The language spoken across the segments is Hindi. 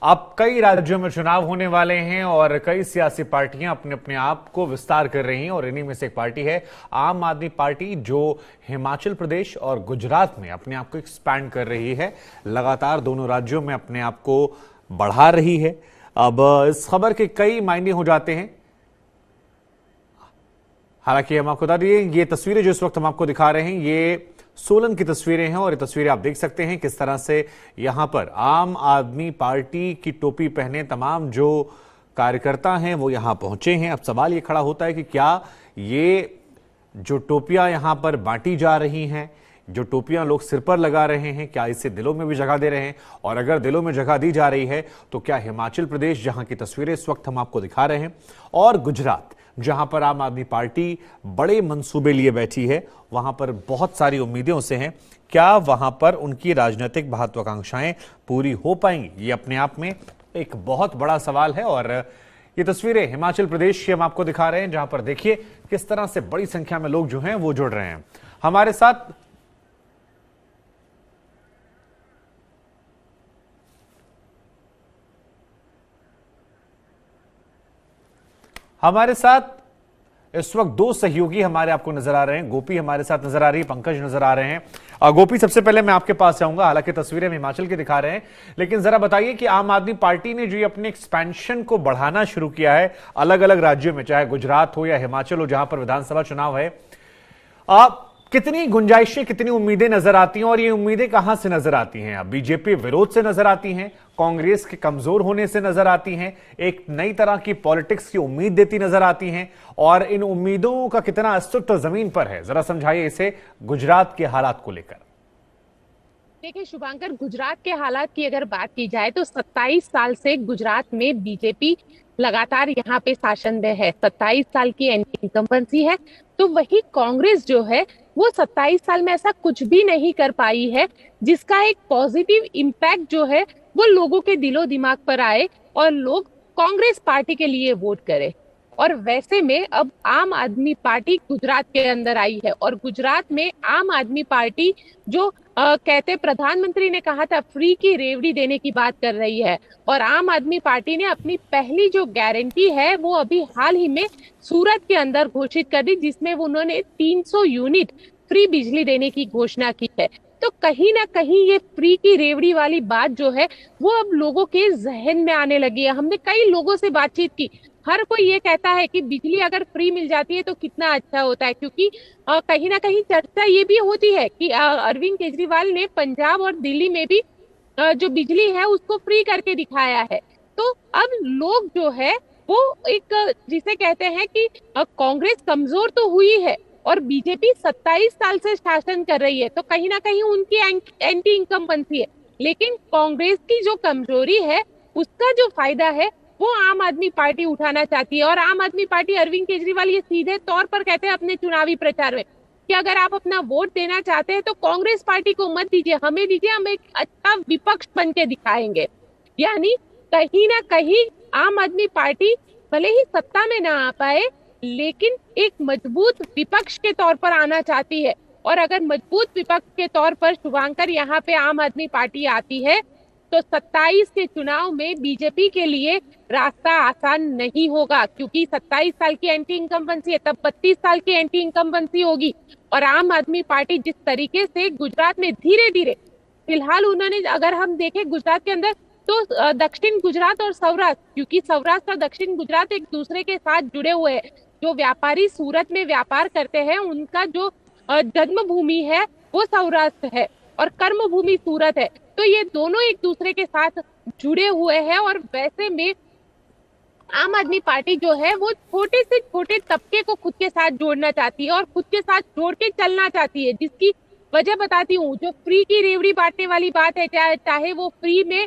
अब कई राज्यों में चुनाव होने वाले हैं और कई सियासी पार्टियां अपने अपने आप को विस्तार कर रही हैं और इन्हीं में से एक पार्टी है आम आदमी पार्टी, जो हिमाचल प्रदेश और गुजरात में अपने आप को एक्सपैंड कर रही है। लगातार दोनों राज्यों में अपने आप को बढ़ा रही है। अब इस खबर के कई मायने हो जाते हैं। हालांकि हम आपको बता दिए, ये तस्वीरें जो इस वक्त हम आपको दिखा रहे हैं ये सोलन की तस्वीरें हैं और ये तस्वीरें आप देख सकते हैं किस तरह से यहां पर आम आदमी पार्टी की टोपी पहने तमाम जो कार्यकर्ता हैं वो यहां पहुंचे हैं। अब सवाल ये खड़ा होता है कि क्या ये जो टोपियां यहां पर बांटी जा रही हैं, जो टोपियां लोग सिर पर लगा रहे हैं, क्या इससे दिलों में भी जगह दे रहे हैं? और अगर दिलों में जगह दी जा रही है तो क्या हिमाचल प्रदेश, जहां की तस्वीरें इस वक्त हम आपको दिखा रहे हैं, और गुजरात, जहां पर आम आदमी पार्टी बड़े मंसूबे लिए बैठी है, वहां पर बहुत सारी उम्मीदें उसे हैं, क्या वहां पर उनकी राजनीतिक महत्वाकांक्षाएं पूरी हो पाएंगी? ये अपने आप में एक बहुत बड़ा सवाल है। और ये तस्वीरें हिमाचल प्रदेश की हम आपको दिखा रहे हैं, जहां पर देखिए किस तरह से बड़ी संख्या में लोग जो हैं वो जुड़ रहे हैं हमारे साथ। हमारे साथ इस वक्त दो सहयोगी हमारे आपको नजर आ रहे हैं। गोपी हमारे साथ नजर आ रही है, पंकज नजर आ रहे हैं। गोपी, सबसे पहले मैं आपके पास जाऊंगा। हालांकि तस्वीरें हम हिमाचल की दिखा रहे हैं, लेकिन जरा बताइए कि आम आदमी पार्टी ने जो अपने एक्सपेंशन को बढ़ाना शुरू किया है अलग अलग राज्यों में, चाहे गुजरात हो या हिमाचल हो, जहां पर विधानसभा चुनाव है, आप कितनी गुंजाइशें, कितनी उम्मीदें नजर आती हैं? और ये उम्मीदें कहां से नजर आती हैं? अब बीजेपी विरोध से नजर आती हैं, कांग्रेस के कमजोर होने से नजर आती हैं, एक नई तरह की पॉलिटिक्स की उम्मीद देती नजर आती हैं, और इन उम्मीदों का कितना अस्तित्व जमीन पर है? जरा समझाइए इसे गुजरात के हालात को लेकर। देखिए शुभांकर, गुजरात के हालात की अगर बात की जाए तो 27 साल से गुजरात में बीजेपी लगातार यहाँ पे शासन में है। 27 साल की एंटी इनकम्बेंसी है। तो वही कांग्रेस जो है वो 27 साल में ऐसा कुछ भी नहीं कर पाई है जिसका एक पॉजिटिव इम्पैक्ट जो है वो लोगों के दिलो दिमाग पर आए और लोग कांग्रेस पार्टी के लिए वोट करें। और वैसे में अब आम आदमी पार्टी गुजरात के अंदर आई है और गुजरात में आम आदमी पार्टी जो कहते, प्रधानमंत्री ने कहा था फ्री की रेवड़ी देने की बात कर रही है। और आम आदमी पार्टी ने अपनी पहली जो गारंटी है वो अभी हाल ही में सूरत के अंदर घोषित कर दी, जिसमें उन्होंने 300 यूनिट फ्री बिजली देने की घोषणा की है। तो कहीं ना कहीं ये फ्री की रेवड़ी वाली बात जो है वो अब लोगों के जहन में आने लगी है। हमने कई लोगों से बातचीत की, हर कोई ये कहता है कि बिजली अगर फ्री मिल जाती है तो कितना अच्छा होता है, क्योंकि कहीं ना कहीं चर्चा ये भी होती है कि अरविंद केजरीवाल ने पंजाब और दिल्ली में भी जो बिजली है उसको फ्री करके दिखाया है। तो अब लोग जो है वो एक जिसे कहते हैं कि कांग्रेस कमजोर तो हुई है और बीजेपी 27 साल से शासन कर रही है, तो कहीं ना कहीं उनकी एंटी इनकम्बेंसी है। लेकिन कांग्रेस की जो कमजोरी है उसका जो फायदा है वो आम आदमी पार्टी उठाना चाहती है। और आम आदमी पार्टी, अरविंद केजरीवाल ये सीधे तौर पर कहते हैं अपने चुनावी प्रचार में कि अगर आप अपना वोट देना चाहते हैं तो कांग्रेस पार्टी को मत दीजिए, हमें दीजिए, हम एक अच्छा विपक्ष बन के दिखाएंगे। यानी कहीं ना कहीं आम आदमी पार्टी भले ही सत्ता में ना आ पाए लेकिन एक मजबूत विपक्ष के तौर पर आना चाहती है। और अगर मजबूत विपक्ष के तौर पर शुभांकर यहाँ पे आम आदमी पार्टी आती है तो 27 के चुनाव में बीजेपी के लिए रास्ता आसान नहीं होगा, क्योंकि 27 साल की एंटी इनकम्बेंसी है, तब 32 साल की एंटी इनकम्बेंसी होगी। और आम आदमी पार्टी जिस तरीके से गुजरात में धीरे धीरे, फिलहाल उन्होंने, अगर हम देखें गुजरात के अंदर तो दक्षिण गुजरात और सौराष्ट्र, क्योंकि सौराष्ट्र और दक्षिण गुजरात एक दूसरे के साथ जुड़े हुए हैं, जो व्यापारी सूरत में व्यापार करते हैं उनका जो जन्मभूमि है वो सौराष्ट्र है और कर्म भूमि सूरत है। तो ये दोनों एक दूसरे के साथ जुड़े हुए हैं। और वैसे में आम आदमी पार्टी जो है वो छोटे से छोटे तबके को खुद के साथ जोड़ना चाहती है और खुद के साथ जोड़ के चलना चाहती है, जिसकी वजह बताती हूँ। जो फ्री की रेवड़ी बांटने वाली बात है, चाहे वो फ्री में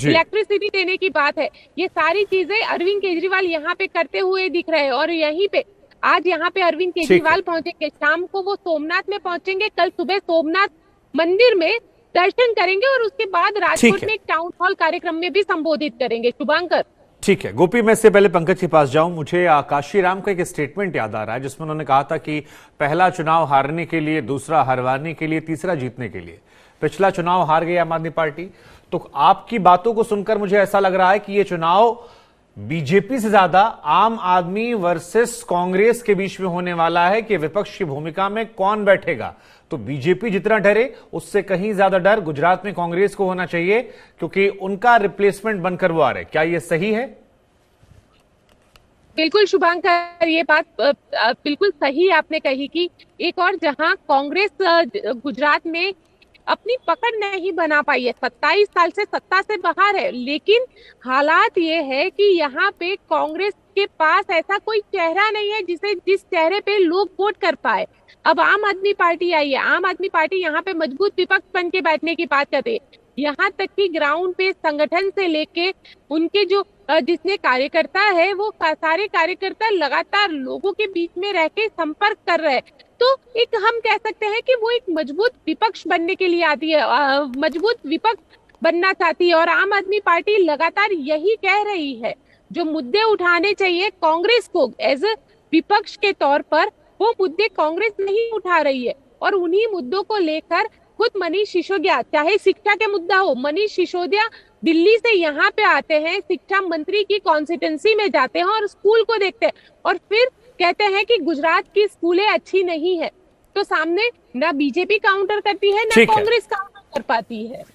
इलेक्ट्रिसिटी देने की बात है, ये सारी चीजें अरविंद केजरीवाल यहाँ पे करते हुए दिख रहे हैं। और यहीं पे आज यहाँ पे अरविंद केजरीवाल पहुंचेंगे, शाम को वो सोमनाथ में पहुंचेंगे, कल सुबह सोमनाथ मंदिर में दर्शन करेंगे और उसके बाद राजकोट में एक टाउन हॉल कार्यक्रम में भी संबोधित करेंगे। शुभांकर, ठीक है। गोपी, मैं इससे पहले पंकज के पास जाऊं, मुझे काशी राम का एक स्टेटमेंट याद आ रहा है जिसमें उन्होंने कहा था कि पहला चुनाव हारने के लिए, दूसरा हरवाने के लिए, तीसरा जीतने के लिए। पिछला चुनाव हार गई आम आदमी पार्टी, तो आपकी बातों को सुनकर मुझे ऐसा लग रहा है कि ये चुनाव बीजेपी से ज्यादा आम आदमी वर्सेस कांग्रेस के बीच में होने वाला है कि विपक्ष की भूमिका में कौन बैठेगा। तो बीजेपी जितना डरे उससे कहीं ज्यादा डर गुजरात में कांग्रेस को होना चाहिए, क्योंकि उनका रिप्लेसमेंट बनकर वो आ रहे। क्या ये सही है? बिल्कुल शुभांकर, ये बात बिल्कुल सही आपने कही कि एक और जहां कांग्रेस गुजरात में अपनी पकड़ नहीं बना पाई है, 27 साल से सत्ता से बाहर है, लेकिन हालात ये है कि यहाँ पे कांग्रेस के पास ऐसा कोई चेहरा नहीं है जिस चेहरे पे लोग वोट कर पाए। अब आम आदमी पार्टी आई है, आम आदमी पार्टी यहाँ पे मजबूत विपक्ष बन के बैठने की बात करते हैं। यहाँ तक कि ग्राउंड पे संगठन से लेके उनके जो जितने कार्यकर्ता है वो सारे कार्यकर्ता लगातार लोगों के बीच में रह के संपर्क कर रहे हैं। तो एक हम कह सकते हैं कि वो एक मजबूत विपक्ष बनने के लिए आती है, मजबूत विपक्ष बनना चाहती है। और आम आदमी पार्टी लगातार यही कह रही है, जो मुद्दे उठाने चाहिए कांग्रेस को एज ए विपक्ष के तौर पर, वो मुद्दे कांग्रेस नहीं उठा रही है। और उन्हीं मुद्दों को लेकर खुद मनीष सिसोदिया, चाहे शिक्षा के मुद्दा हो, मनीष सिसोदिया दिल्ली से यहाँ पे आते हैं, शिक्षा मंत्री की कॉन्स्टिट्यूंसी में जाते हैं और स्कूल को देखते हैं और फिर कहते हैं कि गुजरात की स्कूलें अच्छी नहीं है। तो सामने ना बीजेपी काउंटर करती है, ना कांग्रेस काउंटर कर पाती है।